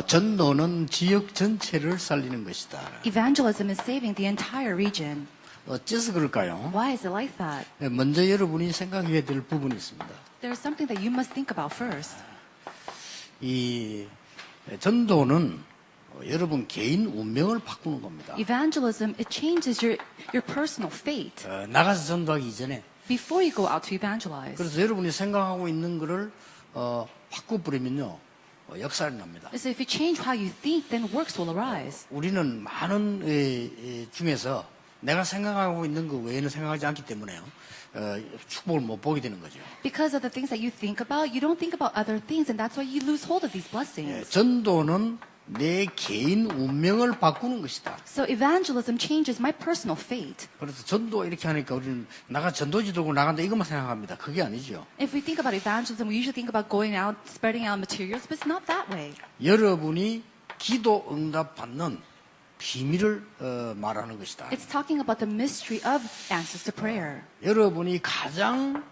전도는 지역 전체를 살리는 것이다. Evangelism is saving the entire region. 어째서 그럴까요? Why is it like that? 먼저 여러분이 생각해야 될 부분이 있습니다. There's something that you must think about first. 이 전도는 여러분 개인 운명을 바꾸는 겁니다. Evangelism, it changes your personal fate 나가서 전도하기 이전에. before you go out to evangelize. 그래서 여러분이 생각하고 있는 거를 바꿔버리면요. 역사가 납니다. So if you change how you think, then works will arise. 우리는 많은 중에서 내가 생각하고 있는 거 외에는 생각하지 않기 때문에요. 축복을 못 보게 되는 거죠. Because of the things that you think about, you don't think about other things, and that's why you lose hold of these blessings. 전도는 내 개인 운명을 바꾸는 것이다. So evangelism changes my personal fate. 그래서 전도 이렇게 하니까 우리는 나가 전도지 들고 나간다 이것만 생각합니다. 그게 아니죠. If we think about evangelism, we usually think about going out, spreading out materials, but it's not that way. 여러분이 기도 응답 받는 비밀을 말하는 것이다. It's talking about the mystery of answers to prayer. 여러분이 가장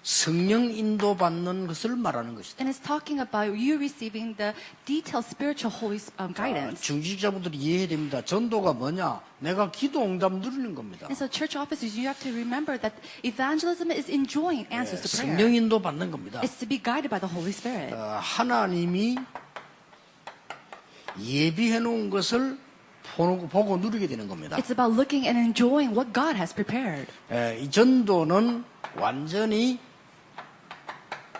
성령 인도 받는 것을 말하는 것이다. And it's talking about you receiving the detailed spiritual holy guidance. 중직자분들이 이해해야 됩니다. 전도가 뭐냐? 내가 기도 응답 누리는 겁니다. And so church officers, you have to remember that evangelism is enjoying answers to prayer. 성령 인도 받는 겁니다. It's to be guided by the Holy Spirit. 하나님이 예비해 놓은 것을 보고 누리게 되는 겁니다. It's about looking and enjoying what God has prepared. 이 전도는 완전히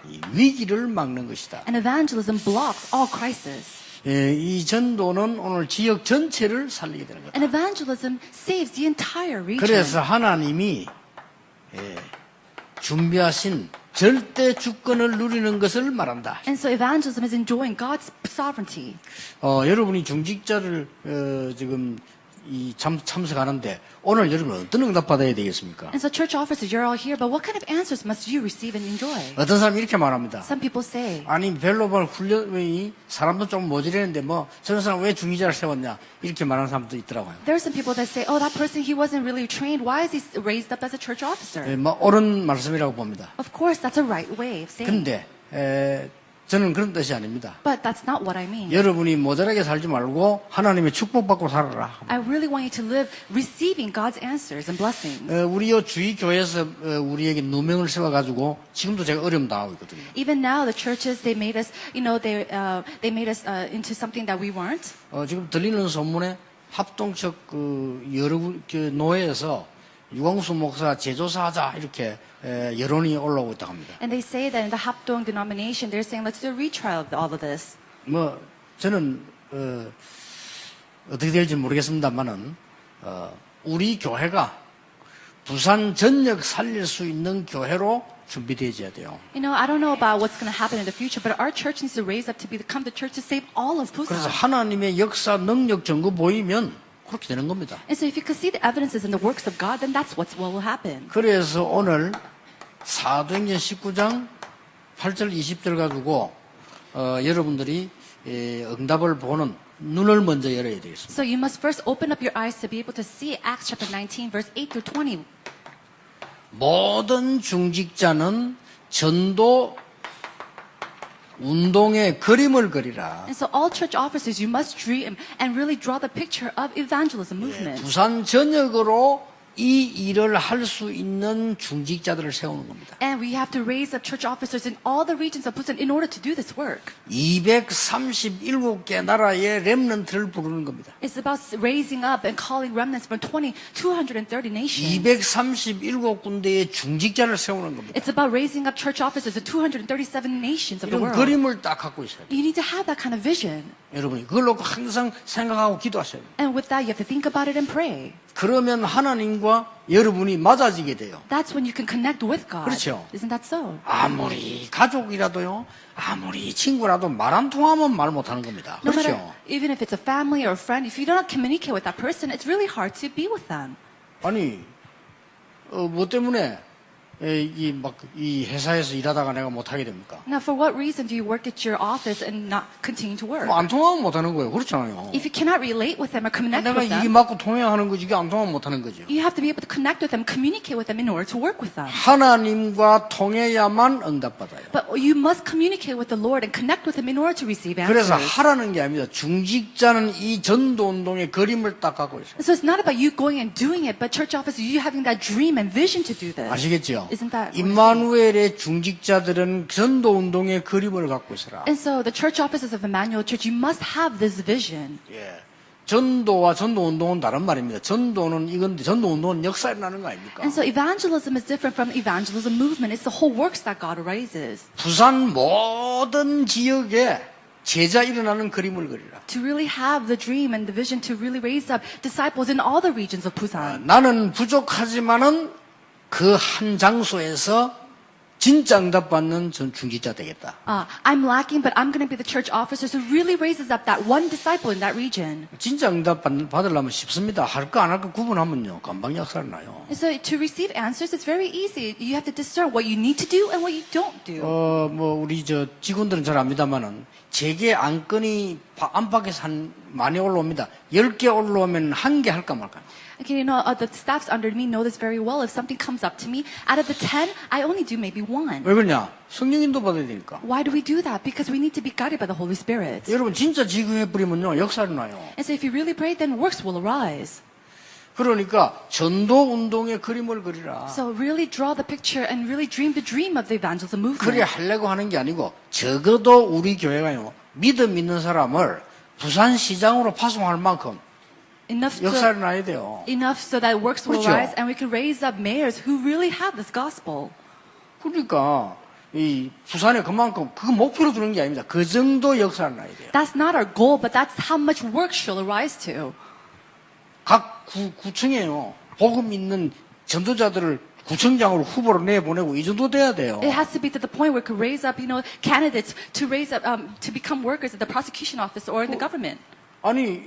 이 위기를 막는 것이다. And evangelism blocks all crisis. 이 전도는 오늘 지역 전체를 살리게 되는 거다. And evangelism saves the entire region. 그래서 하나님이 준비하신 절대 주권을 누리는 것을 말한다. And so evangelism is enjoying God's sovereignty. 여러분이 중직자를 지금 참석하는데 오늘 여러분 어떤 응답 받아야 되겠습니까? And so church officers, you're all here, but what kind of answers must you receive and enjoy? 어떤 사람이 이렇게 말합니다. Some people say, 아니 별로 훈련이 사람도 좀 모자라는데 뭐 저런 사람 왜 중직자를 세웠냐 이렇게 말하는 사람도 있더라고요. there are some people that say, oh, that person, he wasn't really trained. Why is he raised up as a church officer? 뭐 옳은 말씀이라고 봅니다. Of course, that's a right way of saying. 근데 저는 그런 뜻이 아닙니다. But that's not what I mean. 여러분이 모자라게 살지 말고 하나님의 축복받고 살아라. I really want you to live receiving God's answers and blessings. 우리 요 주위 교회에서 우리에게 누명을 세워가지고 지금도 제가 어려움 당하고 있거든요. Even now, the churches, they made us, they made us into something that we weren't. 지금 들리는 소문에 합동측 여러 노회에서 유광수 목사 제조사 하자 이렇게 여론이 올라오고 있다고 합니다. And they say that in the Hapdong denomination, they're saying, let's do a retrial of all of this. 뭐 저는 어떻게 될지 모르겠습니다만은 우리 교회가 부산 전역 살릴 수 있는 교회로 준비되어야 돼요. You know, I don't know about what's going to happen in the future, but our church needs to raise up to become the church to save all of 그래서 Busan. 하나님의 역사 능력 증거 보이면 그렇게 되는 겁니다. And so if you could see the evidences in the works of God, then that's what will happen. 그래서 오늘 사도행전 19장 8절 20절 가지고 여러분들이 응답을 보는 눈을 먼저 열어야 되겠습니다. So you must first open up your eyes to be able to see Acts chapter 19, verse 8 through 20. 모든 중직자는 전도 운동의 그림을 그리라. And so all church officers, you must dream and really draw the picture of evangelism movement. 부산 전역으로 이 일을 할 수 있는 중직자들을 세우는 겁니다. And we have to raise up church officers in all the regions of Busan in order to do this work. 237개 나라의 렘넌트를 부르는 겁니다. It's about raising up and calling remnants from 230 nations. 237군데의 중직자를 세우는 겁니다. It's about raising up church officers in 237 nations of the 이런 world. 그림을 딱 갖고 있어야 돼요. You need to have that kind of vision. 여러분이 그걸 놓고 항상 생각하고 기도하셔야 돼요. And with that, you have to think about it and pray. 그러면 하나님과 여러분이 맞아지게 돼요. That's when you can connect with God. 그렇죠. Isn't that so? 아무리 가족이라도요, 아무리 친구라도 말 안 통하면 말 못하는 겁니다. No matter, 그렇죠? even if it's a family or a friend, if you don't communicate with that person, it's really hard to be with them. 아니, 뭐 때문에 이 회사에서 일하다가 내가 못하게 됩니까? Now, for what reason do you work at your office and not continue to work? 안 통하면 못하는 거예요. 그렇잖아요. If you cannot relate with them or connect 내가 with 이게 them, 맞고 통해하는 거지 이게 안 통하면 못하는 거죠. you have to be able to connect with them, communicate with them in order to work with them. 하나님과 통해야만 응답받아요. But you must communicate with the Lord and connect with Him in order to receive 그래서 answers. 하라는 게 아닙니다. 중직자는 이 전도 운동의 그림을 딱 갖고 있어요. So it's not about you going and doing it, but church office, you having that dream and vision to do this. 아시겠죠? Isn't that what it 임마누엘의 중직자들은 전도 운동의 그림을 갖고 있어라. And so the church offices of Emmanuel Church, you must have this vision. 예. 전도와 전도 운동은 다른 말입니다. 전도는 이건데 전도 운동은 역사에 나는 거 아닙니까? And so evangelism is different from evangelism movement. It's the whole works that God raises. 부산 모든 지역에 제자 일어나는 그림을 그리라. To really have the dream and the vision to really raise up disciples in all the regions of Busan. 나는 부족하지만은 그 한 장소에서 진짜 응답받는 전 중직자 되겠다. I'm lacking, but I'm going to be the church officer who really raises up that one disciple in that region. 진짜 응답 받으려면 쉽습니다. 할 거 안 할 거 구분하면요. 금방 역사를 나요. And so to receive answers, it's very easy. You have to discern what you need to do and what you don't do. 우리 직원들은 잘 압니다만은 제게 안건이 안팎에서 많이 올라옵니다. 10개 올라오면 1개 할까 말까. Okay, the staffs under me know this very well. If something comes up to me, out of the 10, I only do maybe 1. 왜 그러냐? 성령 인도 받아야 되니까. Why do we do that? Because we need to be guided by the Holy Spirit. 여러분 진짜 지금해버리면요. 역사를 나요. And so if you really pray, then works will arise. 그러니까 전도 운동의 그림을 그리라. So really draw the picture and really dream the dream of the evangelism 그래 movement. 하려고 하는 게 아니고 적어도 우리 교회가요. 믿음 있는 사람을 부산시장으로 파송할 만큼 역사를 나야 돼요. Enough so that works will 그렇죠. arise and we can raise up mayors who really have this gospel. 그러니까 이 부산에 그만큼 그 목표로 두는 게 아닙니다. 그 정도 역사를 나야 돼요. That's not our goal, but that's how much work shall arise to. 각 구청에요. 복음 있는 전도자들을 구청장으로 후보로 내보내고 이 정도 돼야 돼요. It has to be to the point where it could raise up, candidates to raise up, to become workers at the prosecution office or in the government. 아니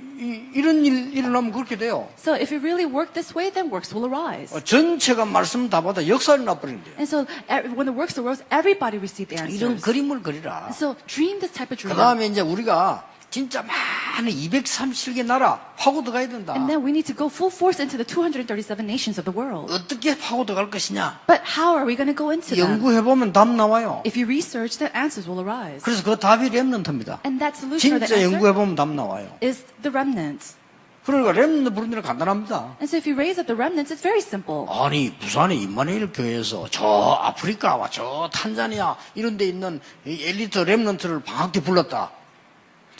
이런 일 일어나면 그렇게 돼요. So if you really work this way, then works will arise. 전체가 말씀 다 받아 역사를 나버린대요. And so when the works arose, everybody received the 이런 answers. 그림을 그리라. And so dream this type of 그 dream. 다음에 이제 우리가 진짜 많은 237개 나라 파고 들어가야 된다. And then we need to go full force into the 237 nations of the world. 어떻게 파고 들어갈 것이냐? But how are we going to go into them? 연구해보면 답 나와요. If you research, then answers will arise. 그래서 그 답이 렘넌트입니다. And that solution or the 진짜 answer 연구해보면 답 나와요. is the remnants. 그러니까 렘넌트 부르는 데는 간단합니다. And so if you raise up the remnants, it's very simple. 아니 부산의 임마누엘 교회에서 저 아프리카와 저 탄자니아 이런 데 있는 이 엘리트 렘넌트를 방학 때 불렀다.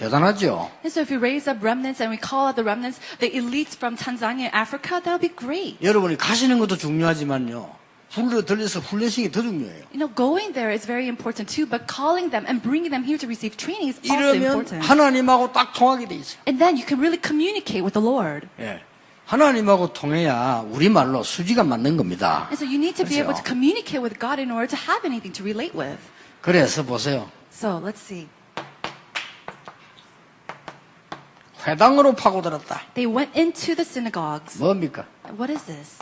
대단하죠? And so if we raise up remnants and we call out the remnants, the elites from Tanzania and Africa, that'll be great. 여러분이 가시는 것도 중요하지만요. 들려서 훈련시키기 더 중요해요. Going there is very important too, but calling them and bringing them here to receive training is also 이러면 important. 하나님하고 딱 통하게 돼 있어요. And then you can really communicate with the Lord. 예. 하나님하고 통해야 우리말로 수지가 맞는 겁니다. And so you need to be able to 그렇죠? communicate with God in order to have anything to relate with. 그래서 보세요. So let's see. 회당으로 파고들었다. They went into the synagogues. 뭡니까? What is this?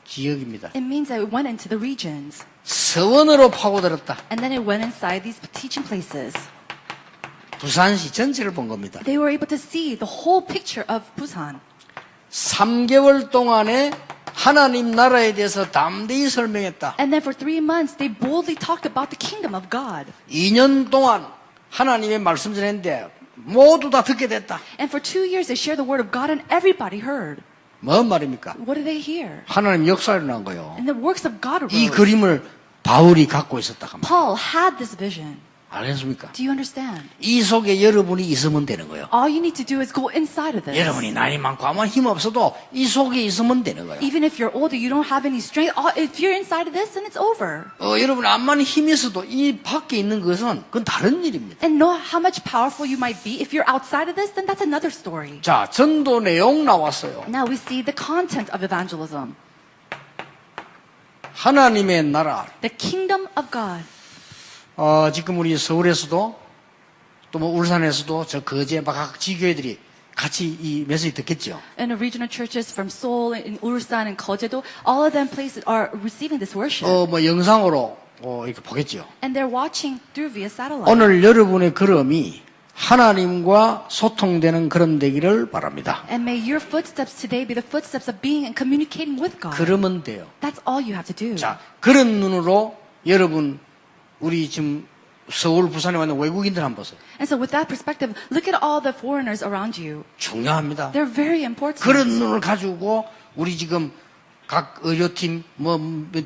지역입니다. It means that it went into the regions. 서원으로 파고들었다. And then it went inside these teaching places. 부산시 전체를 본 겁니다. They were able to see the whole picture of Busan. 3개월 동안에 하나님 나라에 대해서 담대히 설명했다. And then for 3 months, they boldly talked about the kingdom of God. 2년 동안 하나님의 말씀 전했는데 모두 다 듣게 됐다. And for 2 years, they shared the word of God and everybody heard. 뭔 말입니까? What did they hear? 하나님 역사를 난 거예요. And the works of God 이 arose. 그림을 바울이 갖고 있었다. Paul had this vision. 알겠습니까? Do you understand? 이 속에 여러분이 있으면 되는 거예요. All you need to do is go inside of this. 여러분이 나이 많고 아무 힘 없어도 이 속에 있으면 되는 거예요. Even if you're older, you don't have any strength. If you're inside of this, then it's over. 여러분 암만 힘이 있어도 이 밖에 있는 것은 그건 다른 일입니다. And know how much powerful you might be. If you're outside of this, then that's another story. 자, 전도 내용 나왔어요. Now we see the content of evangelism. 하나님의 나라. The kingdom of God. 지금 우리 서울에서도 또 뭐 울산에서도 저 거제 각 지교회들이 같이 이 메시지 듣겠죠. And the regional churches from Seoul, in Ulsan, and Jeoju, all of them places are receiving this worship. 뭐 영상으로 이렇게 보겠죠. And they're watching through via satellite. 오늘 여러분의 걸음이 하나님과 소통되는 걸음 되기를 바랍니다. And may your footsteps today be the footsteps of being and communicating with God. 그러면 돼요. That's all you have to do. 자, 그런 눈으로 여러분, 우리 지금 서울, 부산에 왔는 외국인들 한번 보세요. And so with that perspective, look at all the foreigners around you. 중요합니다. They're very important. 그런 눈을 가지고 우리 지금 각 의료팀,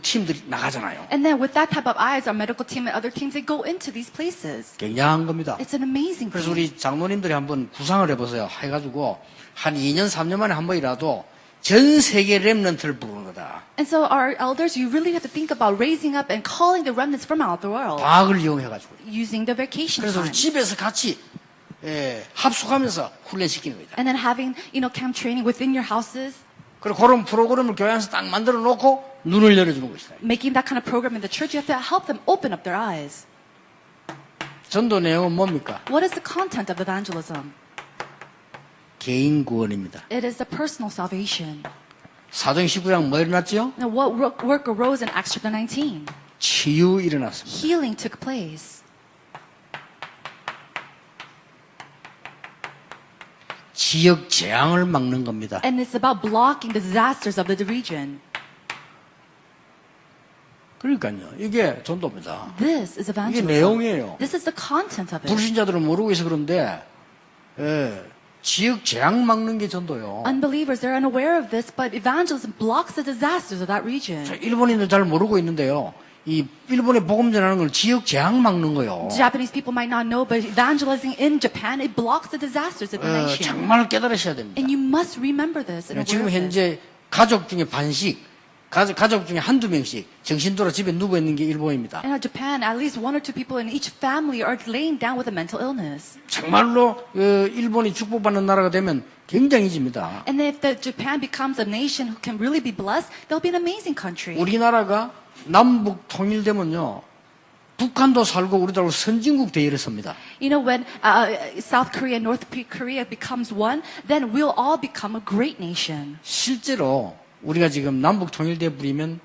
팀들이 나가잖아요. And then with that type of eyes, our medical team and other teams, they go into these places. 굉장한 겁니다. It's an amazing 그래서 thing. 우리 장로님들이 한번 구상을 해보세요. 해가지고 한 2년, 3년 만에 한 번이라도 전 세계 렘넌트를 부르는 거다. And so our elders, you really have to think about raising up and calling the remnants from out the world 방학을 이용해가지고. using the vacation 그래서 우리 time. 집에서 같이 합숙하면서 훈련시키는 거죠. And then having, camp training within your houses, 그리고 그런 프로그램을 교회 안에서 딱 만들어 놓고 눈을 열어주는 것이다. making that kind of program in the church, you have to help them open up their eyes. 전도 내용은 뭡니까? What is the content of evangelism? 개인 구원입니다. It is the personal salvation. 사도행 19장 뭐 일어났죠? Now, what work arose in Acts chapter 19? 치유 일어났습니다. Healing took place. 지역 재앙을 막는 겁니다. And it's about blocking the disasters of the region. 그러니까요. 이게 전도입니다. This is 이게 evangelism. 내용이에요. This is the content of it. 불신자들은 모르고 있어 그런데 지역 재앙 막는 게 전도요. Unbelievers, they're unaware of this, but evangelism blocks the disasters of that region. 일본인들 잘 모르고 있는데요. 이 일본에 복음 전하는 걸 지역 재앙 막는 거요. Japanese people might not know, but evangelizing in Japan, it blocks the disasters of the nation. 정말 깨달으셔야 됩니다. And you must remember this and aware 지금 of this. 현재 가족 중에 반씩, 가족 중에 한두 명씩 정신 돌아 집에 누워 있는 게 일본입니다. In Japan, at least 1 or 2 people in each family are laying down with a mental illness. 정말로 일본이 축복받는 나라가 되면 굉장해집니다. And if Japan becomes a nation who can really be blessed, they'll be an amazing country. 우리나라가 남북 통일되면요. 북한도 살고 우리도 선진국 대열에 섭니다. When South Korea and North Korea becomes one, then we'll all become a great nation. 실제로 우리가 지금 남북 통일돼 버리면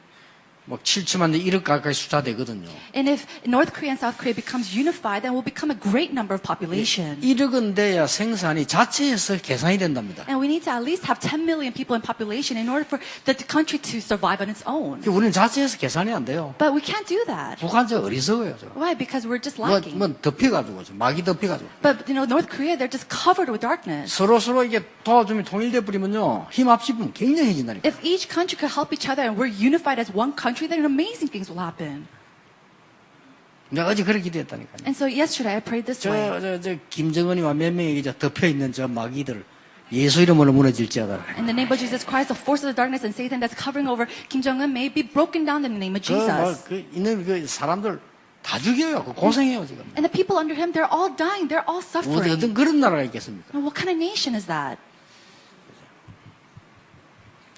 뭐 7천만 대 1억 가까이 숫자 되거든요. And if North Korea and South Korea becomes unified, then we'll become a great number of population. 1억은 돼야 생산이 자체에서 계산이 된답니다. And we need to at least have 10 million people in population in order for the country to survive on its own. 우리는 자체에서 계산이 안 돼요. But we can't do that. 북한 저 어리석어요. 저. Why? Because we're just lacking. 뭐 덮여가지고 마귀 덮여가지고 But North Korea, they're just covered with darkness. 서로 이게 도와주면 통일돼 버리면요 힘 합치면 굉장해진다니까. If each country could help each other and we're unified as one country, then amazing things will happen. 내가 어제 그렇게 기도했다니까요. And so yesterday I prayed this way. 저 김정은이와 몇 명이 이제 덮여 있는 저 마귀들 예수 이름으로 무너질지어다. In the name of Jesus Christ, the force of the darkness and Satan that's covering over Kim Jong-un may be broken down in the name of Jesus. 있는 그 사람들 다 죽여요. 고생해요 지금. And the people under him, they're all dying. They're all 어디 suffering. 어떤 그런 나라가 있겠습니까? Now, what kind of nation is that?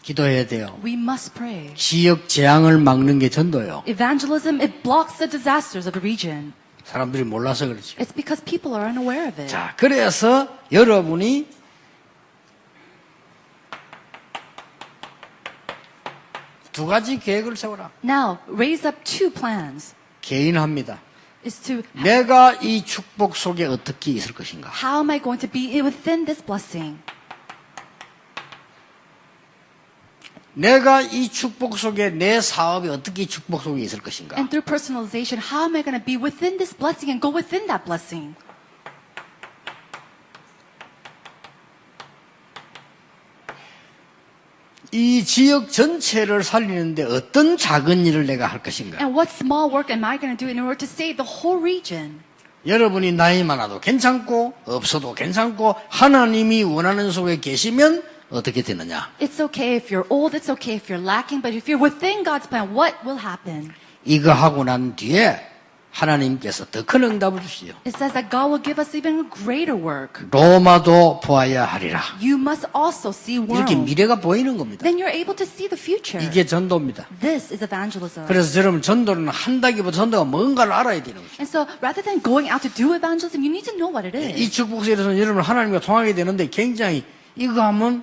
기도해야 돼요. We must pray. 지역 재앙을 막는 게 전도예요. Evangelism, it blocks the disasters of the region. 사람들이 몰라서 그렇지. It's because people are unaware of it. 자, 그래서 여러분이 두 가지 계획을 세워라. Now, raise up 2 plans. 개인합니다. Is to 내가 이 축복 속에 어떻게 있을 것인가? how am I going to be within this blessing? 내가 이 축복 속에 내 사업이 어떻게 이 축복 속에 있을 것인가? And through personalization, how am I going to be within this blessing and go within that blessing? 이 지역 전체를 살리는데 어떤 작은 일을 내가 할 것인가? And what small work am I going to do in order to save the whole region? 여러분이 나이 많아도 괜찮고 없어도 괜찮고 하나님이 원하는 속에 계시면 어떻게 되느냐? It's okay if you're old, it's okay if you're lacking, but if you're within God's plan, what will happen? 이거 하고 난 뒤에 하나님께서 더 큰 응답을 주시죠. It says that God will give us even greater work. 로마도 보아야 하리라. You must also see 이렇게 world. 미래가 보이는 겁니다. Then you're able to see the future. 이게 전도입니다. This is evangelism. 그래서 여러분 전도는 한다기보다 전도가 뭔가를 알아야 되는 거죠. And so rather than going out to do evangelism, you need to know what it 이 is. 축복세에서는 여러분 하나님과 통하게 되는데 굉장히 이거 하면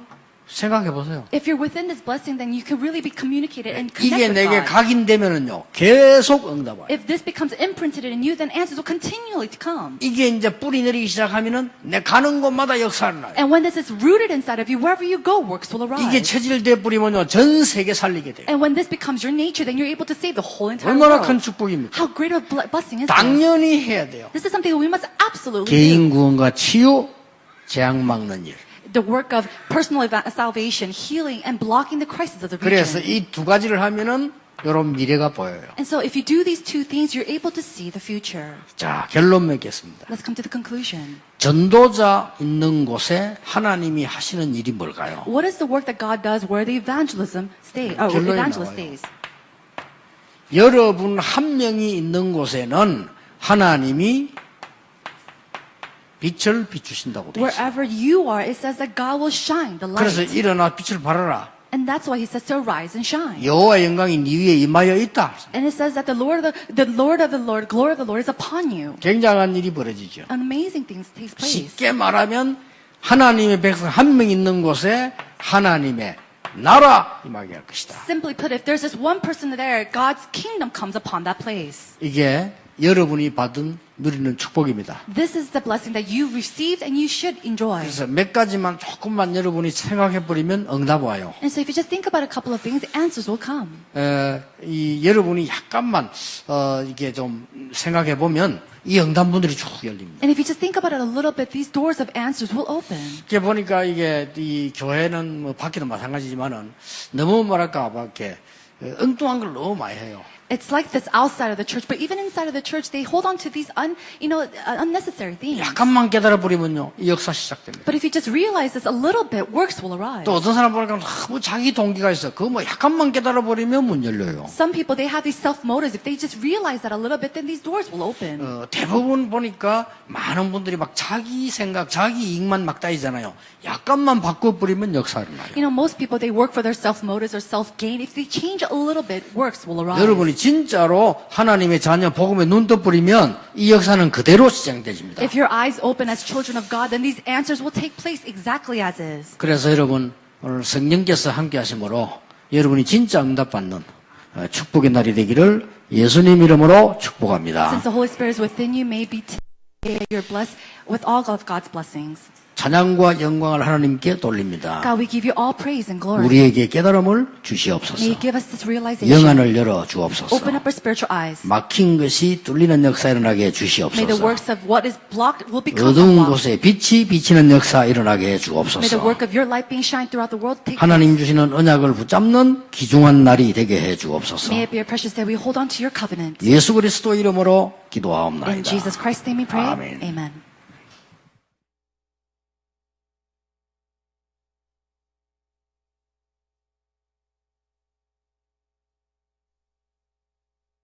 생각해 보세요. If you're within this blessing, then you can really be communicated and 이게 connect with 내게 God. 각인되면은요, 계속 응답 와요. If this becomes imprinted in you, then answers will continually to come. 이게 이제 뿌리 내리기 시작하면은 내 가는 곳마다 역사를 나요. And when this is rooted inside of you, wherever you go, works will 이게 arise. 체질돼 뿌리면요, 전 세계 살리게 돼요. And when this becomes your nature, then you're able to save the whole entire 얼마나 world. 큰 축복입니까? How great a blessing is this? 당연히 해야 돼요. This is something that we must absolutely do. 개인 구원과 치유, 재앙 막는 일. The work of personal salvation, healing, and blocking the crisis of the 그래서 region. 이 두 가지를 하면은 이런 미래가 보여요. And so if you do these two things, you're able to see the future. 자, 결론 맺겠습니다. Let's come to the conclusion. 전도자 있는 곳에 하나님이 하시는 일이 뭘까요? What is the work that God does where the evangelist 나와요. stays? 여러분 한 명이 있는 곳에는 하나님이 빛을 비추신다고 되어 있어요. Wherever you are, it says that God will shine the 그래서 light. 일어나 빛을 발하라. And that's why he says to rise and shine. 여호와 영광이 네 위에 임하여 있다. And it says that the Lord of the Lord of the Lord, glory of the Lord is upon you. 굉장한 일이 벌어지죠. Amazing things takes place. 쉽게 말하면 하나님의 백성 한 명 있는 곳에 하나님의 나라 임하게 할 것이다. Simply put, if there's just one person there, God's kingdom comes upon that place. 이게 여러분이 받은 누리는 축복입니다. This is the blessing that you received and you should enjoy. 그래서 몇 가지만 조금만 여러분이 생각해 버리면 응답 와요. And so if you just think about a couple of things, answers will come. 여러분이 약간만 이게 좀 생각해 보면 이 응답문들이 쭉 열립니다. And if you just think about it a little bit, these doors of answers will open. 이렇게 보니까 이게 이 교회는 뭐 밖에도 마찬가지지만은 너무 뭐랄까 이렇게 엉뚱한 걸 너무 많이 해요. It's like this outside of the church, but even inside of the church, they hold on to these unnecessary things. 약간만 깨달아 버리면요, 이 역사 시작됩니다. But if you just realize this a little bit, works will arise. 또 어떤 사람 보니까 뭐 자기 동기가 있어. 그거 뭐 약간만 깨달아 버리면 문 열려요. Some people, they have these self-motives. If they just realize that a little bit, then these doors will open. 대부분 보니까 많은 분들이 막 자기 생각, 자기 이익만 막 따지잖아요. 약간만 바꿔버리면 역사를 나요. You know, most people, they work for their self-motives or self-gain. If they change a little bit, works will arise. 여러분이 진짜로 하나님의 자녀 복음에 눈 떠버리면 이 역사는 그대로 시작되집니다. If your eyes open as children of God, then these answers will take place exactly as is. 그래서 여러분 오늘 성령께서 함께 하심으로 여러분이 진짜 응답받는 축복의 날이 되기를 예수님 이름으로 축복합니다. Since the Holy Spirit is within you, may be today you're blessed with all of God's blessings. 찬양과 영광을 하나님께 돌립니다. God, we give you all praise and glory. 우리에게 깨달음을 May 주시옵소서. you give us this realization. 영안을 열어 주옵소서. Open up our spiritual eyes. 막힌 것이 뚫리는 역사 일어나게 May the 주시옵소서. works of what is blocked will become 어두운 unlocked. 곳에 빛이 비치는 역사 일어나게 May the 주옵소서. work of your light being shined throughout the world take place. 하나님 주시는 언약을 붙잡는 귀중한 날이 되게 해 주옵소서. May it be a precious day we hold on to your covenant. 예수 그리스도 이름으로 In 기도하옵나이다. Jesus Christ's name we pray. 아멘. Amen.